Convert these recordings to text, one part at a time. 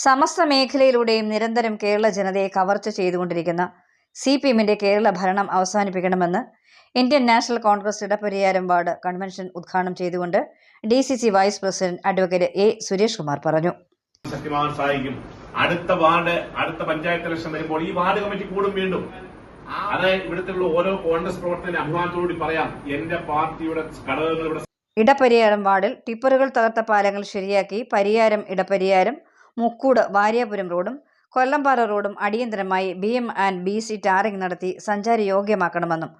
സമസ്ത മേഖലയിലൂടെയും നിരന്തരം കേരള ജനതയെ കവർച്ച ചെയ്തുകൊണ്ടിരിക്കുന്ന CPMന്റെ കേരള ഭരണം അവസാനിപ്പിക്കണമെന്ന് Indian National Congress Edapariyaram ward convention ഉദ്ഘാടനം ചെയ്തുകൊണ്ട് DCC vice president advocate A. Suresh Kumar പറഞ്ഞു. സത്യമാൻ സാധിക്കും. അടുത്ത പഞ്ചായത്ത് ഇലക്ഷൻ വരുമ്പോൾ ഈ വാർഡ് കമ്മിറ്റി കൂടും വീണ്ടും. അത് ഇവിടുത്തെ ഓരോ കോൺഗ്രസ് പ്രവർത്തകന്റെ അഭിമാനത്തോടുകൂടി പറയാം, എന്റെ പാർട്ടിയുടെ ഘടകങ്ങൾ ഇവിടെ. ഇടപ്പരിയാരം വാർഡിൽ ടിപ്പറുകൾ തകർത്ത പാലങ്ങൾ ശരിയാക്കി പരിയാരം ഇടപ്പരിയാരം മുക്കൂട് വാര്യാപുരം റോഡും കൊല്ലംപാറ റോഡും അടിയന്തരമായി BM and BC ടാറിംഗ് നടത്തി സഞ്ചാരയോഗ്യമാക്കണമെന്നും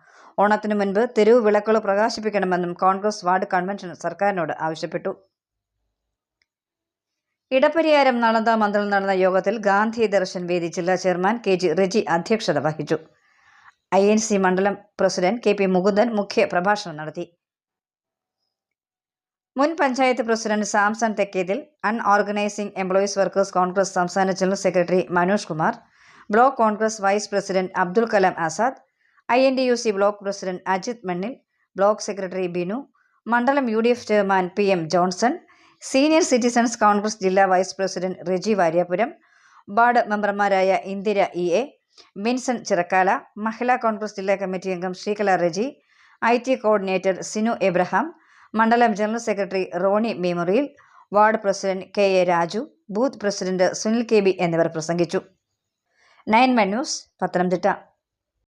ഓണത്തിനു മുൻപ് തെരുവ് വിളക്കുകൾ പ്രകാശിപ്പിക്കണമെന്നും കോൺഗ്രസ് വാർഡ് കൺവെൻഷൻ സർക്കാരിനോട് ആവശ്യപ്പെട്ടു. ഇടപ്പരിയാരം നളന്ദ മന്ദിറിൽ നടന്ന യോഗത്തിൽ ഗാന്ധി ദർശൻ വേദി ജില്ലാ ചെയർമാൻ KG റെജി അധ്യക്ഷത വഹിച്ചു. INC മണ്ഡലം പ്രസിഡന്റ് KP മുകുന്ദൻ മുഖ്യ പ്രഭാഷണം നടത്തി. മുൻ panchayat president Samson Thekkethil, unorganising employees workers Congress സംസ്ഥാന general secretary Manoj Kumar, block Congress vice president Abdul Kalam Azad, INTUC block president Ajith Mannil, block secretary Binu, മണ്ഡലം UDF chairman PM Johnson, senior citizens Congress ജില്ലാ vice president Reji Varyapuram, ward മെമ്പർമാരായ ഇന്ദിര EA, വിൻസൻ ചിറക്കാല, മഹിളാ കോൺഗ്രസ് ജില്ലാ കമ്മിറ്റി അംഗം ശ്രീകല റെജി, IT കോർഡിനേറ്റർ സിനു എബ്രഹാം, മണ്ഡലം general secretary Roni memorial, ward president KA Raju, booth president Sunil KB എന്നിവർ പ്രസംഗിച്ചു. 9 news, Pathanamthitta.